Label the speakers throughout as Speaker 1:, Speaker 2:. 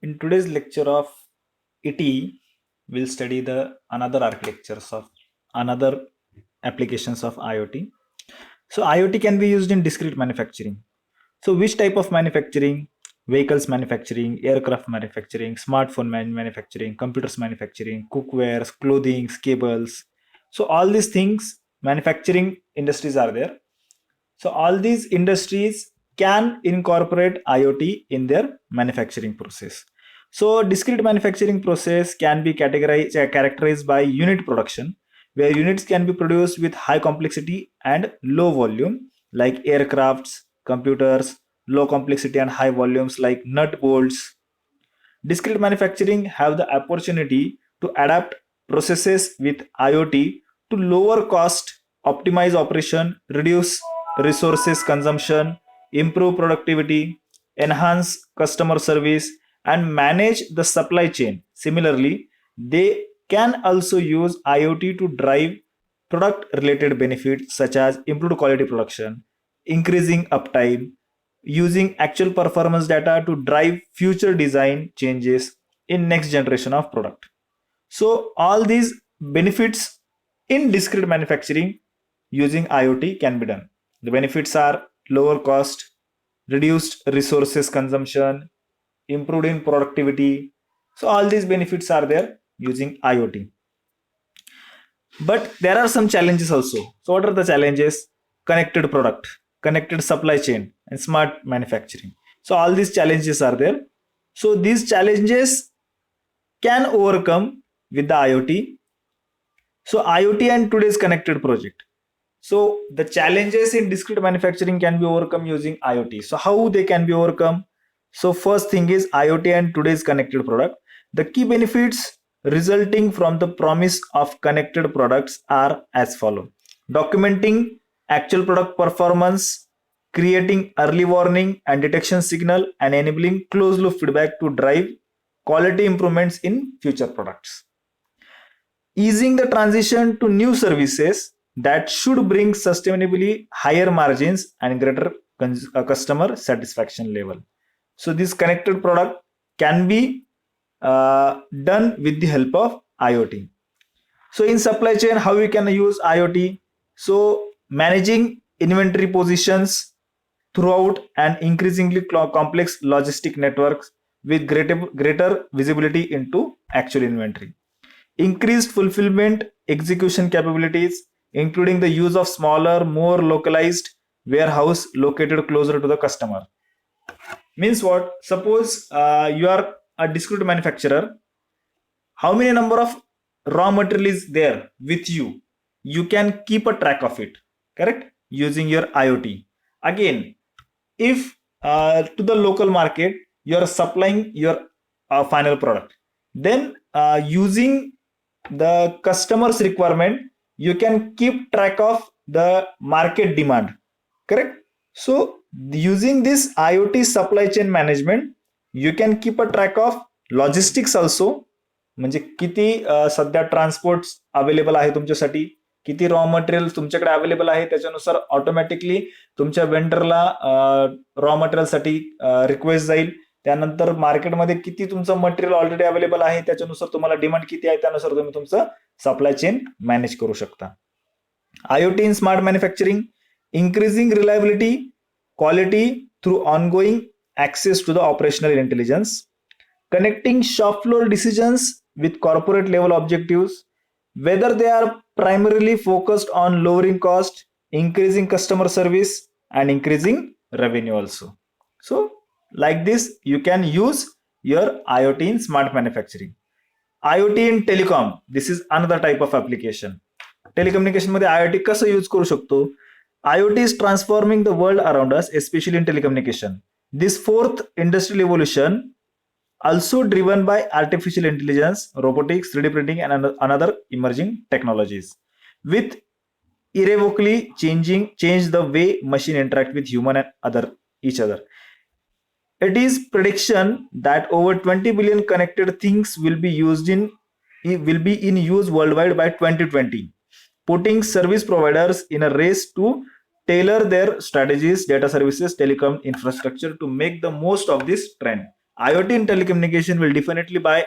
Speaker 1: In today's lecture of ET, we'll study the another architectures of another applications of IoT. So IoT can be used in discrete manufacturing. So which type of manufacturing? Vehicles manufacturing, aircraft manufacturing, smartphone manufacturing, computers manufacturing, cookwares, clothing, cables. So all these things, manufacturing industries are there. So all these industries can incorporate IoT in their manufacturing process. So discrete manufacturing process can be characterized by unit production, where units can be produced with high complexity and low volume, like aircrafts, computers, low complexity and high volumes like nut bolts. Discrete manufacturing have the opportunity to adapt processes with IoT to lower cost, optimize operation, reduce resources consumption, improve productivity, enhance customer service, and manage the supply chain. Similarly, they can also use IoT to drive product related benefits such as improved quality production, increasing uptime, using actual performance data to drive future design changes in next generation of product. So all these benefits in discrete manufacturing using IoT can be done. The benefits are lower cost, reduced resources consumption, improved in productivity. So all these benefits are there using IoT. But there are some challenges also. So what are the challenges? Connected product, connected supply chain, and smart manufacturing. So all these challenges are there. So these challenges can overcome with the IoT. So IoT and today's connected project. So the challenges in discrete manufacturing can be overcome using IoT. So how they can be overcome? So first thing is IoT and today's connected product. The key benefits resulting from the promise of connected products are as follow. Documenting actual product performance, creating early warning and detection signal, and enabling closed loop feedback to drive quality improvements in future products. Easing the transition to new services that should bring sustainably higher margins and greater customer satisfaction level. So this connected product can be done with the help of IoT. So in supply chain, how we can use IoT? So managing inventory positions throughout an increasingly complex logistic networks with greater visibility into actual inventory. Increased fulfillment execution capabilities, including the use of smaller, more localized warehouse located closer to the customer. Means what? Suppose you are a discrete manufacturer. How many number of raw material is there with you? You can keep a track of it, correct? Using your IoT. Again, if to the local market you are supplying your final product, then using the customer's requirement, you can keep track of the market demand, correct? So using this IoT supply chain management, you can keep a track of logistics also. म्हणजे किती सध्या transport available आहे तुमच्यासाठी, किती raw material तुमच्याकडे available आहे, त्याच्यानुसार automatically तुमच्या वेंडरला रॉ मटेरियलसाठी रिक्वेस्ट जाईल. त्यानंतर मार्केटमध्ये किती तुमचं मटेरियल ऑलरेडी अवेलेबल आहे, त्याच्यानुसार तुम्हाला डिमांड किती आहे, त्यानुसार तुम्ही तुमचं सप्लाय चेन मॅनेज करू शकता. IoT in smart manufacturing, increasing reliability, quality through ongoing access to the operational intelligence, connecting shop floor decisions with corporate level objectives, whether they are primarily focused on lowering cost, increasing customer service, and increasing revenue also. So like this you can use your IoT in smart manufacturing. IoT in telecom, this is another type of application. Telecommunication मध्ये IoT कसं use करू शकतो? IoT is transforming the world around us, especially in telecommunication. This fourth industrial evolution also driven by artificial intelligence, robotics, 3D printing, and another emerging technologies, with irrevocably change the way machine interact with human and each other. It is prediction that over 20 billion connected things will be in use worldwide by 2020, putting service providers in a race to tailor their strategies, data services, telecom infrastructure to make the most of this trend. IoT in telecommunication will definitely by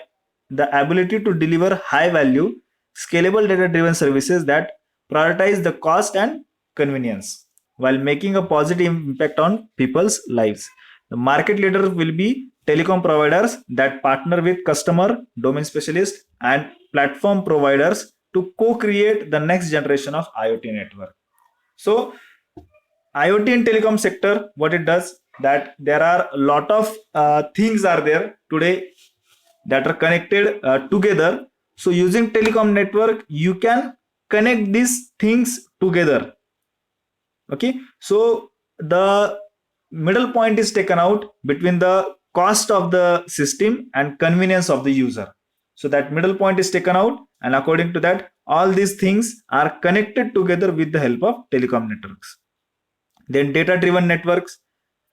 Speaker 1: the ability to deliver high value, scalable data driven services that prioritize the cost and convenience while making a positive impact on people's lives. The market leader will be telecom providers that partner with customer, domain specialists, and platform providers to co-create the next generation of IoT network. So IoT in telecom sector, what it does, that there are a lot of things are there today that are connected together. So using telecom network, you can connect these things together. Okay, so the middle point is taken out between the cost of the system and convenience of the user. So that middle point is taken out, and according to that, all these things are connected together with the help of telecom networks. Then data driven networks,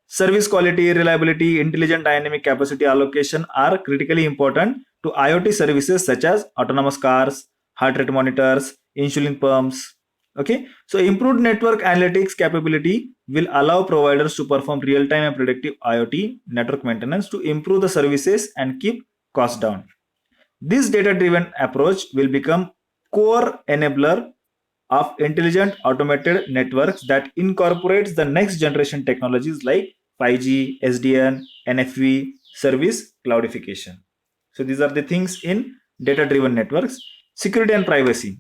Speaker 1: service quality, reliability, intelligent dynamic capacity allocation are critically important to IoT services such as autonomous cars, heart rate monitors, insulin pumps. Okay, so improved network analytics capability will allow providers to perform real time and predictive IoT network maintenance to improve the services and keep costs down. This data driven approach will become core enabler of intelligent automated networks that incorporates the next generation technologies like 5G, SDN, NFV, service cloudification. So these are the things in data driven networks. Security and privacy.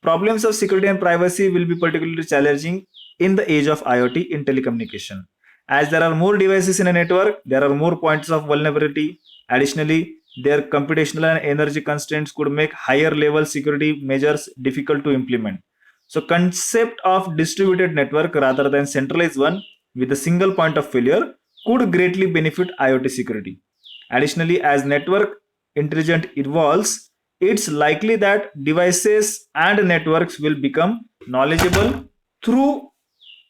Speaker 1: Problems of security and privacy will be particularly challenging in the age of IoT in telecommunication. As there are more devices in a network, there are more points of vulnerability. Additionally, their computational and energy constraints could make higher level security measures difficult to implement. So concept of distributed network rather than centralized one with a single point of failure could greatly benefit IoT security. Additionally, as network intelligence evolves, it's likely that devices and networks will become knowledgeable through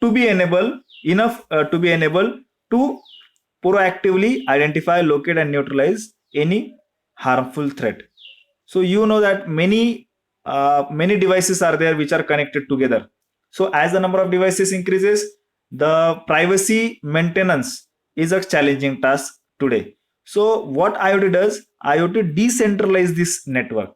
Speaker 1: to be enabled enough to be enabled to proactively identify, locate, and neutralize any harmful threat. So you know that many devices are there which are connected together. So as the number of devices increases, the privacy maintenance is a challenging task today. So what IoT does, IoT decentralize this network.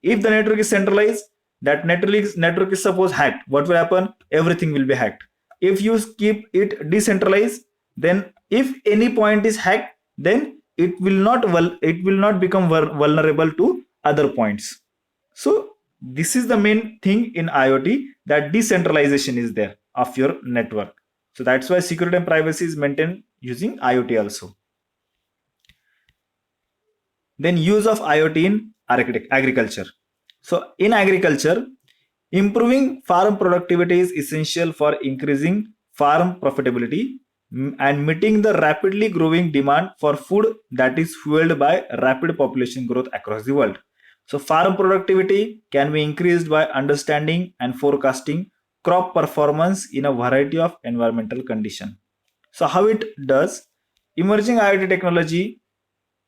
Speaker 1: If the network is centralized, that network is suppose hacked, what will happen? Everything will be hacked. If you keep it decentralized, then if any point is hacked, then it will not become vulnerable to other points. So this is the main thing in IoT, that decentralization is there of your network. So that's why security and privacy is maintained using IoT also. Then use of IoT in agriculture. So in agriculture, improving farm productivity is essential for increasing farm profitability and meeting the rapidly growing demand for food that is fueled by rapid population growth across the world. So farm productivity can be increased by understanding and forecasting crop performance in a variety of environmental conditions. So how it does? Emerging IoT technology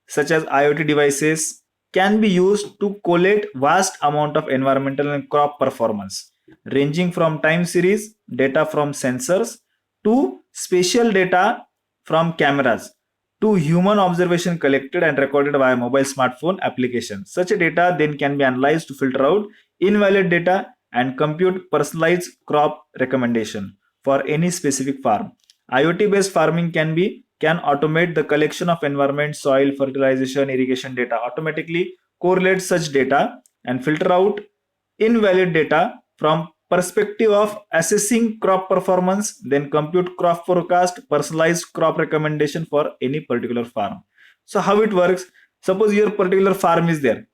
Speaker 1: such as IoT devices can be used to collate vast amount of environmental and crop performance, ranging from time series data from sensors to spatial data from cameras to human observation collected and recorded via mobile smartphone application. Such data then can be analyzed to filter out invalid data and compute personalized crop recommendation for any specific farm. IoT based farming can automate the collection of environment, soil, fertilization, irrigation data, automatically correlate such data and filter out invalid data from perspective of assessing crop performance, then compute crop forecast, personalized crop recommendation for any particular farm. So how it works? Suppose your particular farm is there.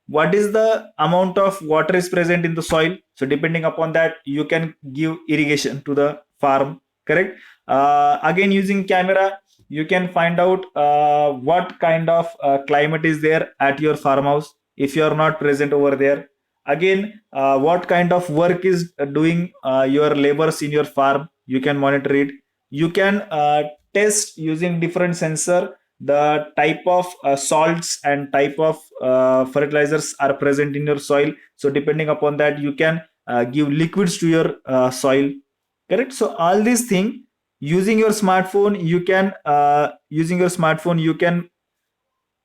Speaker 1: What is the amount of water is present in the soil? So depending upon that, you can give irrigation to the farm, correct? Again, using camera, you can find out what kind of climate is there at your farmhouse if you are not present over there. Again, what kind of work is doing your laborers in your farm, you can monitor it. You can test using different sensor the type of salts and type of fertilizers are present in your soil. So depending upon that, you can give liquids to your soil, correct? So all these things using your smartphone you can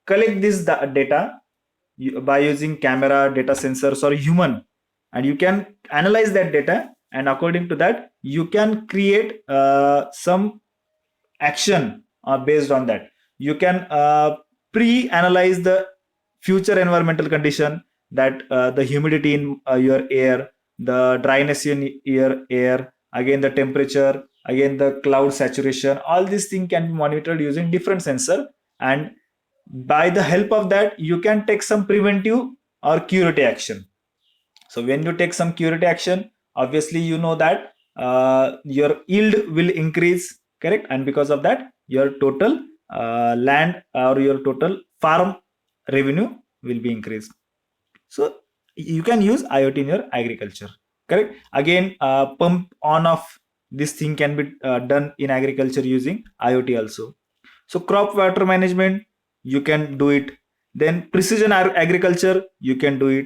Speaker 1: collect this data by using camera, data sensors, or human, and you can analyze that data, and according to that you can create some action based on that. You can pre-analyze the future environmental condition, that the humidity in your air, the dryness in your air, again the temperature, again the cloud saturation. All these things can be monitored using different sensor, and by the help of that you can take some preventive or curative action. So when you take some curative action, obviously you know that your yield will increase, correct? And because of that, your total land or your total farm revenue will be increased. So you can use IoT in your agriculture, correct? Again, pump on off, this thing can be done in agriculture using IoT also. So crop water management, you can do it. Then precision agriculture, you can do it.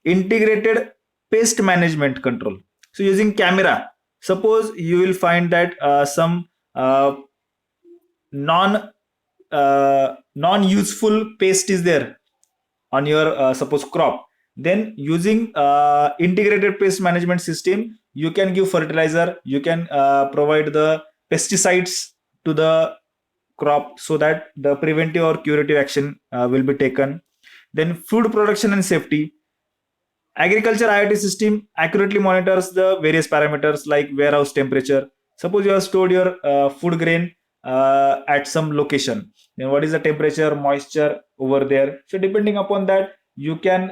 Speaker 1: Integrated pest management control. So using camera, suppose you will find that some uh, non non useful pest is there on your suppose crop, then using integrated pest management system, you can give fertilizer, you can provide the pesticides to the crop, so that the preventive or curative action will be taken. Then food production and safety. Agriculture IoT system accurately monitors the various parameters like warehouse temperature. Suppose you have stored your food grain at some location. Then what is the temperature, moisture over there? So depending upon that, you can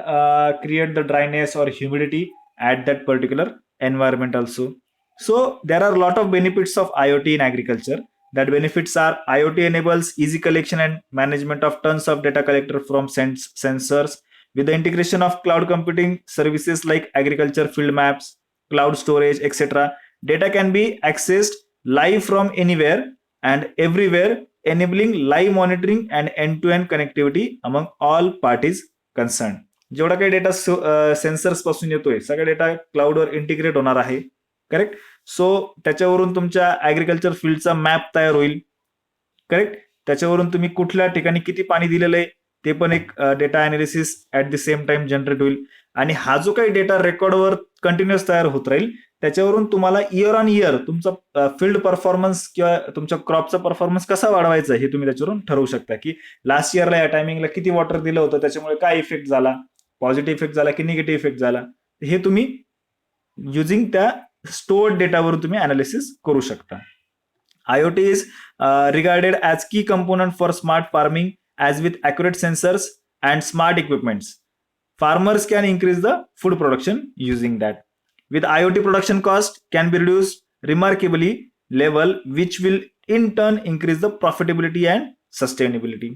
Speaker 1: create the dryness or humidity at that particular environment also. So there are a lot of benefits of IoT in agriculture. That benefits are: IoT enables easy collection and management of tons of data collected from sensors. With the integration of cloud computing services like agriculture field maps, cloud storage, etc., data can be accessed live from anywhere and everywhere, enabling live monitoring and end-to-end connectivity among all parties concerned. जेवढा काही data sensors पासून येतोय, सगळा data क्लाउडवर integrate होणार आहे, correct? सो त्याच्यावरून तुमच्या agriculture फील्डचा map तयार होईल, करेक्ट? त्याच्यावरून तुम्ही कुठल्या ठिकाणी किती पाणी दिलेलं आहे ते पण एक data analysis at the same time generate होईल. आणि हा जो काही डेटा रेकॉर्डवर कंटिन्युअस तयार होत राहील, त्याच्यावरून तुम्हाला इयर ऑन इयर तुमचा फील्ड परफॉर्मन्स किंवा तुमच्या क्रॉपचा परफॉर्मन्स कसा वाढवायचा हे तुम्ही त्याच्यावरून ठरवू शकता, की लास्ट इयरला या टायमिंगला किती वॉटर दिलं होतं, त्याच्यामुळे काय इफेक्ट झाला, पॉझिटिव्ह इफेक्ट झाला की निगेटिव्ह इफेक्ट झाला, हे तुम्ही युजिंग त्या स्टोअर्ड डेटावरून तुम्ही अनालिसिस करू शकता. IoT is regarded as key component for smart farming, as with accurate sensors and smart equipments, farmers can increase the food production using that. With IoT, production cost can be reduced remarkably level, which will in turn increase the profitability and sustainability.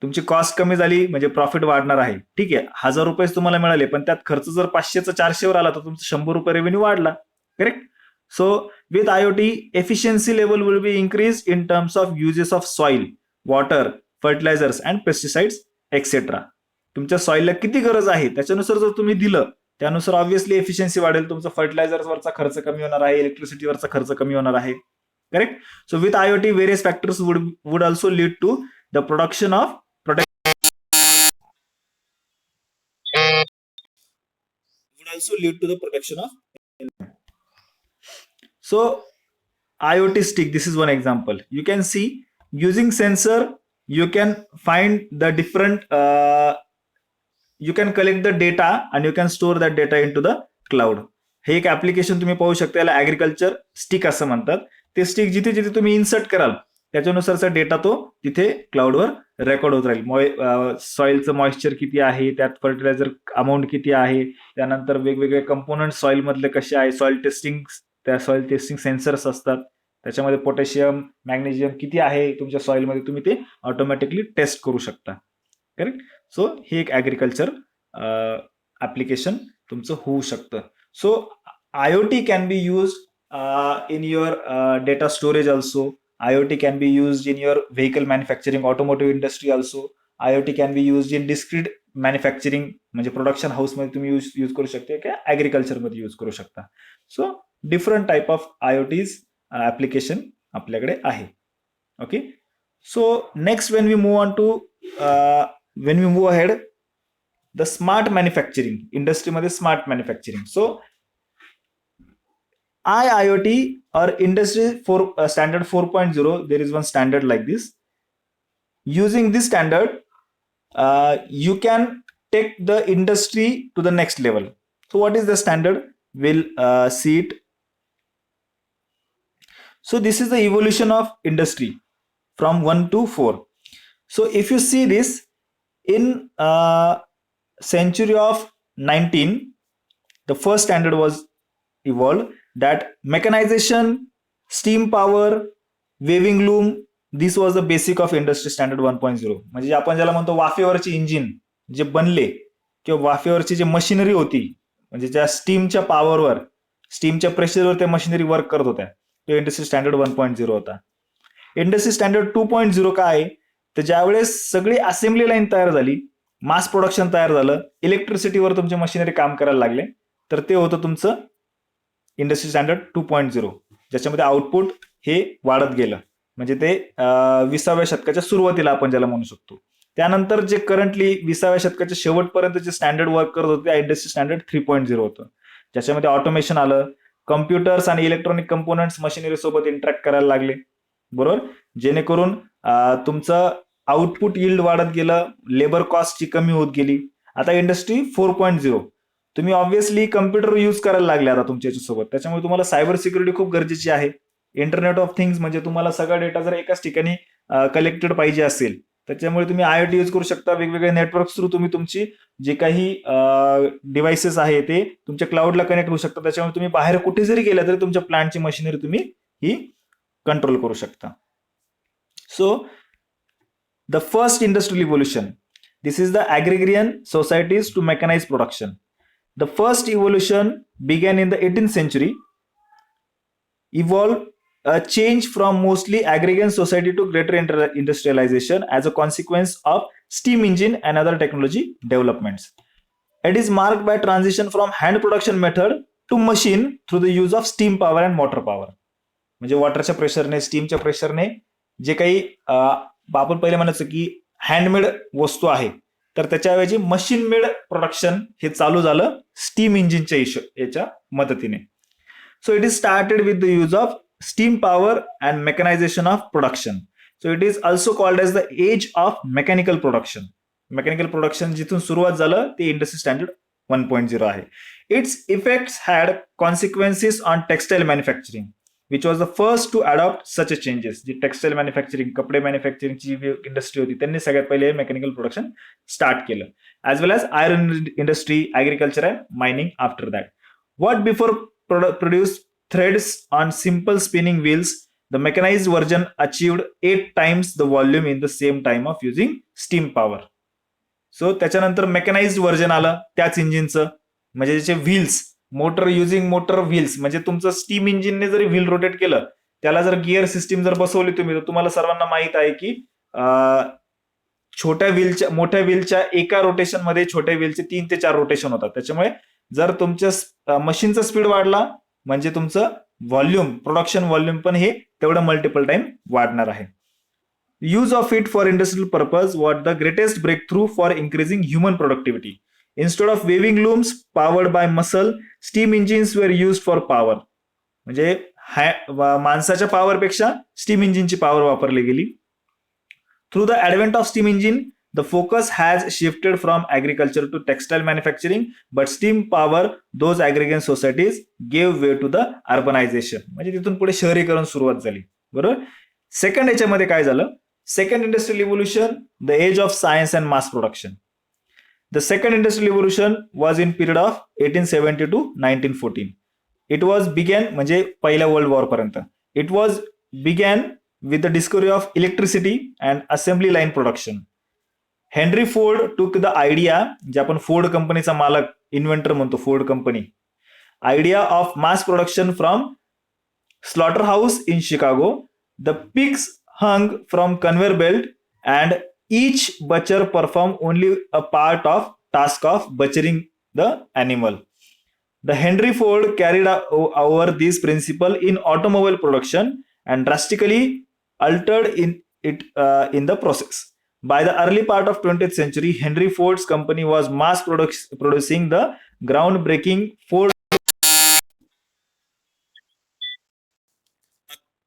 Speaker 1: तुमची cost कमी झाली म्हणजे profit वाढणार आहे. ठीक आहे, 1000 रुपये तुम्हाला मिळाले, पण त्यात खर्च जर 500चा 400 वर आला तर तुमचा 100 रुपये रेव्हेन्यू वाढला, correct? So with IoT, efficiency level will be increased in terms of uses of soil, water, fertilizers and pesticides, etc. तुमच्या सॉइलला किती गरज आहे त्याच्यानुसार जर तुम्ही दिलं, त्यानुसार ऑब्व्हियसली एफिशियन्सी वाढेल, तुमचा फर्टिलायझर्सवरचा खर्च कमी होणार आहे, इलेक्ट्रिसिटीवरचा खर्च कमी होणार आहे, correct? So with IoT, various factors would also lead to the production of So IoT stick, this is one example. You can see using sensor, you can find the different, you can collect the data and you can store that data into the cloud. हे एक application तुम्ही पाहू शकता, याला agriculture stick असं म्हणतात. ते stick जिथे जिथे तुम्ही इन्सर्ट कराल त्याच्यानुसारचा डेटा तो तिथे क्लाउडवर रेकॉर्ड होत राहील. सॉइलचं मॉइश्चर किती आहे, त्यात फर्टिलायझर अमाऊंट किती आहे, त्यानंतर वेगवेगळे कंपोनंट सॉइल मधले कसे आहे, सॉइल टेस्टिंग, त्या सॉइल टेस्टिंग सेन्सर्स असतात, त्याच्यामध्ये पोटॅशियम, मॅग्नेशियम किती आहे तुमच्या सॉइलमध्ये, तुम्ही ते ऑटोमॅटिकली टेस्ट करू शकता, करेक्ट? सो हे एक ऍग्रिकल्चर ऍप्लिकेशन तुमचं होऊ शकतं. सो IoT can be use in your data storage also. IoT can be used in your vehicle manufacturing, automotive industry also. IoT can be used in discrete manufacturing, म्हणजे production house मध्ये तुम्ही use करू शकता किंवा agriculture मध्ये use करू शकता. So different type of IoTs application आपल्याकडे आहे. Okay, so next when we move on to when we move ahead the smart manufacturing, इंडस्ट्रीमध्ये smart manufacturing. So IIoT or Industry 4 Standard 4.0, there is one standard like this. Using this standard, you can take the industry to the next level. So what is the standard? We'll see it. So this is the evolution of industry from 1 to 4. So if you see this, in century of 19, the first standard was evolved, that mechanization, steam power, weaving loom, this was the basic of industry standard 1.0. म्हणजे आपण ज्याला म्हणतो वाफेवरचे engine जे बनले किंवा वाफेवरची जी machinery होती, म्हणजे ज्या स्टीमच्या पॉवरवर, स्टीमच्या प्रेशरवर त्या मशिनरी वर्क करत होत्या, तो इंडस्ट्री स्टँडर्ड 1.0 होता. इंडस्ट्री स्टँडर्ड 2.0 काय आहे, तर ज्यावेळेस सगळी असेंब्ली लाईन तयार झाली, मास प्रोडक्शन तयार झालं, इलेक्ट्रिसिटीवर तुमची मशिनरी काम करायला लागले, तर ते होतं तुमचं इंडस्ट्री स्टँडर्ड 2.0, ज्याच्यामध्ये आउटपुट हे वाढत गेलं. म्हणजे ते 20व्या शतकाच्या सुरुवातीला आपण ज्याला म्हणू शकतो. त्यानंतर जे करंटली 20व्या शतकाच्या शेवटपर्यंत जे स्टँडर्ड वर्क करत होते, त्या इंडस्ट्री स्टँडर्ड 3.0 होतं, ज्याच्यामध्ये ऑटोमेशन आलं, कम्प्युटर्स आणि इलेक्ट्रॉनिक कंपोनंट्स मशिनरी सोबत इंटरॅक्ट करायला लागले, बरोबर, जेणेकरून तुमचं आउटपुट यील्ड वाढत गेलं, लेबर कॉस्टची कमी होत गेली. आता इंडस्ट्री 4.0, तुम्ही ऑब्व्हियसली कम्प्युटर यूज करायला लागले आता तुमच्या याच्यासोबत, त्याच्यामुळे तुम्हाला सायबर सिक्युरिटी खूप गरजेची आहे. इंटरनेट ऑफ थिंग्स म्हणजे तुम्हाला सगळा डेटा जर एकाच ठिकाणी कलेक्टेड पाहिजे असेल, त्याच्यामुळे तुम्ही IoT यूज करू शकता. वेगवेगळे नेटवर्क थ्रू तुम्ही तुमची जे काही डिव्हाइसेस आहे ते तुमच्या क्लाउडला कनेक्ट होऊ शकतात. त्याच्यामुळे तुम्ही बाहेर कुठे जरी गेला तरी तुमच्या प्लांटची मशिनरी तुम्ही ही कंट्रोल करू शकता. So the first industrial evolution, this is the agrarian societies to mechanize production. The first evolution began in the 18th century, evolved a change from mostly agrarian society to greater industrialization as a consequence of steam engine and other technology developments. It is marked by transition from hand production method to machine through the use of steam power and water power. म्हणजे वॉटरच्या प्रेशरने, स्टीमच्या प्रेशरने जे काही आपण पहिले म्हणायचं की handmade वस्तू आहे, तर त्याच्याऐवजी मशीन मेड प्रोडक्शन हे चालू झालं स्टीम इंजिनच्या याच्या मदतीने. So it is started with the use of steam power and mechanization of production. So it is also called as the age of mechanical production. Mechanical production जिथून सुरुवात झालं ते industry standard 1.0 आहे. Its effects had consequences on textile manufacturing, which was the first to adopt such changes. जी textile manufacturing, कपडे मॅन्युफॅक्चरिंगची जी industry होती, त्यांनी सगळ्यात पहिले मेकॅनिकल प्रोडक्शन स्टार्ट केलं, as well as iron industry, agriculture and mining after that. What before produce threads on simple spinning wheels, the mechanized version achieved 8 times the volume in the same time of using steam power. So त्याच्यानंतर mechanized version आलं त्याच इंजिनचं, म्हणजे त्याचे wheels, motor using motor wheels, म्हणजे तुमचं steam इंजिनने जरी व्हील रोटेट केलं, त्याला जर गिअर सिस्टीम जर बसवली तुम्ही, तर तुम्हाला सर्वांना माहित आहे की मोठ्या व्हीलच्या एका रोटेशन मध्ये छोट्या व्हीलचे 3 ते 4 रोटेशन होतात. त्याच्यामुळे जर तुमच्या मशीनचा स्पीड वाढला म्हणजे तुमचं व्हॉल्यूम, प्रोडक्शन व्हॉल्यूम पण हे तेवढं मल्टिपल टाइम वाढणार आहे. Use of it for industrial purpose what the greatest breakthrough for increasing human productivity. Instead of weaving looms powered by muscle, steam engines were used for power. म्हणजे माणसाच्या पॉवरपेक्षा steam इंजिनची power वापरली गेली. Through the advent of steam engine, the focus has shifted from agriculture to textile manufacturing, but steam power those agrarian societies gave way to the urbanization. म्हणजे तिथून पुढे शहरीकरण सुरुवात झाली, बरोबर. सेकंड याच्यामध्ये काय झालं, second industrial evolution, the age of science and mass production. The second industrial revolution was in period of 1870 to 1914. It was began म्हणजे पहिल्या वर्ल्ड वॉर पर्यंत. It was began with the discovery of electricity and assembly line production. Henry Ford took the idea, जे आपण Ford कंपनीचा मालक, inventor म्हणतो Ford company, idea of mass production from slaughterhouse in Chicago. The pigs hung from conveyor belt and each butcher performed only a part of task of butchering the animal. The Henry Ford carried over this principle in automobile production and drastically altered in the process. By the early part of 20th century, Henry Ford's company was producing the groundbreaking Ford,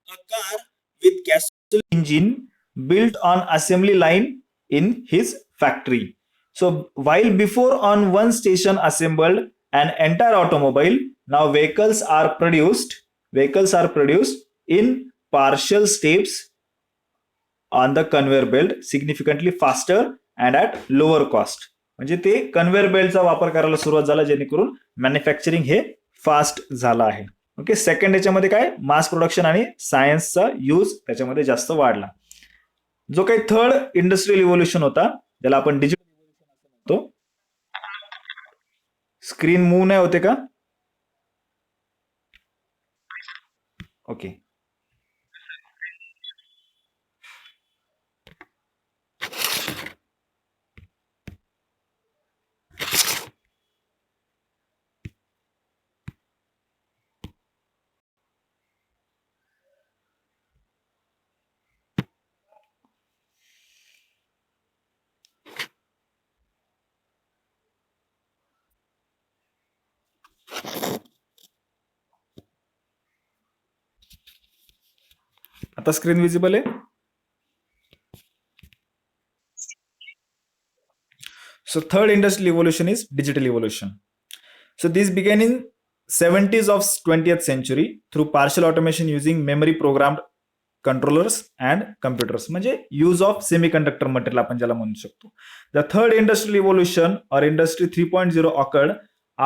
Speaker 1: a car with gasoline engine built on assembly line in his factory. So while before on one station assembled an entire automobile, now vehicles are produced in partial steps on the conveyor belt significantly faster and at lower cost. म्हणजे ते conveyor बेल्टचा वापर करायला सुरुवात झाला जेणेकरून manufacturing हे fast झालं आहे. ओके, सेकंड याच्यामध्ये काय मास प्रोडक्शन आणि सायन्सचा यूज त्याच्यामध्ये जास्त वाढला. जो काही थर्ड इंडस्ट्रियल इव्होल्युशन होता ज्याला आपण डिजिटल म्हणतो. स्क्रीन मूव्ह नाही होते का? ओके. आता स्क्रीन विजिबल आहे. So third industrial evolution is digital evolution. So this began in 70s of 20th century through partial automation using memory programmed controllers and computers. म्हणजे यूज ऑफ सेमीकंडक्टर मटेरियल आपण ज्याला म्हणू शकतो. The third industrial evolution और industry 3.0 occurred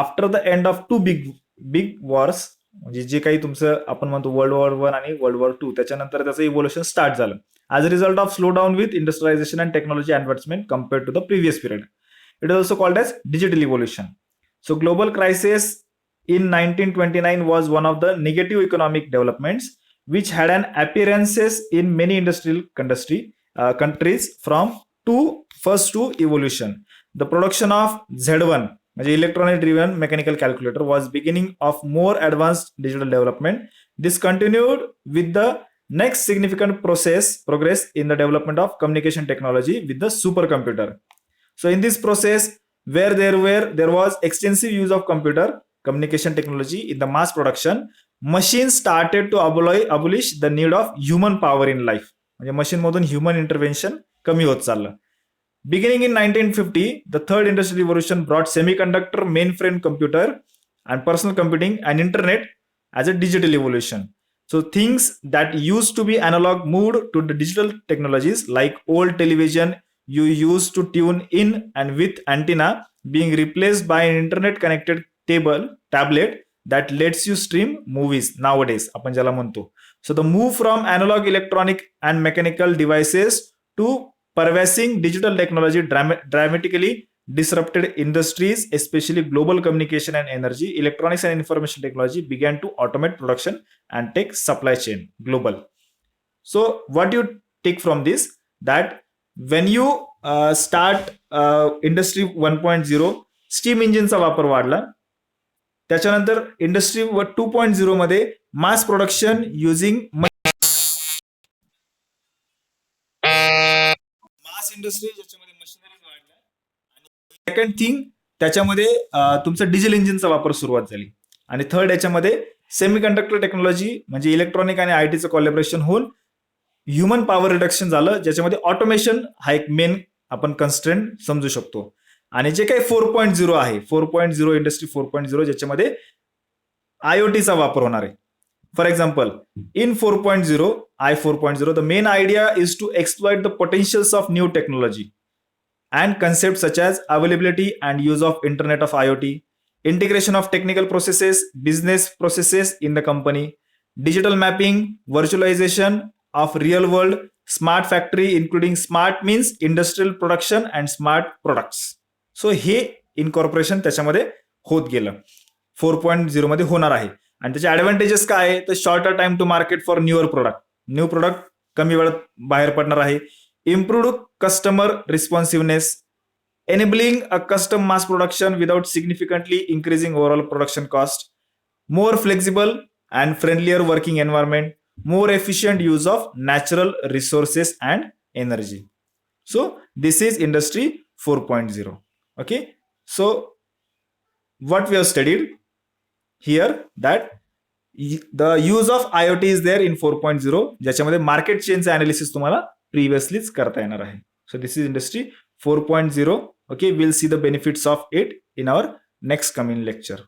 Speaker 1: after the end of two big wars. म्हणजे जे काही तुमचं आपण म्हणतो वर्ल्ड वॉर 1 आणि वर्ल्ड वॉर 2 त्याच्यानंतर त्याचं इव्होल्युशन स्टार्ट झालं as a result of slow down with industrialization and technology advancement compared to the previous period. It is also called as digital evolution. So global crisis in 1929 was one of the negative economic developments which had an appearances in many industrial countries from first to evolution. The production of Z1, electronic driven mechanical calculator, was beginning of more advanced digital development. This continued with the next significant progress in the development of communication technology with the supercomputer. So in this process, where there was extensive use of computer communication technology in the mass production, machines started to abolish the need of human power in life. म्हणजे machine मधून human intervention कमी होत चाललं. Beginning in 1950, the third industrial revolution brought semiconductor, mainframe computer, and personal computing and internet as a digital evolution. So things that used to be analog moved to the digital technologies like old television you used to tune in and with antenna being replaced by an internet connected tablet that lets you stream movies nowadays आपण ज्याला म्हणतो. So the move from analog electronic and mechanical devices to pervasive digital technology dramatically disrupted industries, especially global communication and energy. Electronics and information technology began to automate production and take supply chain global. So what you take from this, that when you start industry 1.0 steam इंजिनचा वापर वाढला. त्याच्यानंतर industry 2.0 मध्ये mass production using mass industry ज्याच्यामध्ये machineries वाढल्या. आणि second thing त्याच्यामध्ये तुमचं डिझेल इंजिनचा वापर सुरुवात झाली. आणि थर्ड याच्यामध्ये सेमीकंडक्टर टेक्नॉलॉजी म्हणजे इलेक्ट्रॉनिक आणि आयटीचं कोलॅबोरेशन होऊन ह्युमन पॉवर रिडक्शन झालं, ज्याच्यामध्ये ऑटोमेशन हा एक मेन आपण कन्स्ट्रेंट समजू शकतो. आणि जे काही 4.0 आहे, 4.0 इंडस्ट्री 4.0 ज्याच्यामध्ये आयओटीचा वापर होणार आहे. For example in 4.0 4.0 the main idea is to exploit the potentials of new technology and concept such as availability and use of internet of IoT, integration of technical processes, business processes in the company, digital mapping, virtualization of real world, smart factory including smart means industrial production and smart products. So हे incorporation त्याच्यामध्ये होत गेलं 4.0 मध्ये होणार आहे. आणि त्याचे advantages काय आहे तर shorter time to market for new product कमी वेळात बाहेर पडणार आहे. Improved customer responsiveness, enabling a custom mass production without significantly increasing overall production cost, more flexible and friendlier working environment, more efficient use of natural resources and energy. So this is industry 4.0. Okay, so what we have studied here, that the use of IoT is there in 4.0, ज्याच्यामध्ये market चेंजचं analysis तुम्हाला प्रिव्हियसलीच करता येणार आहे. So this is industry 4.0. Okay, we'll see the benefits of it in our next coming lecture.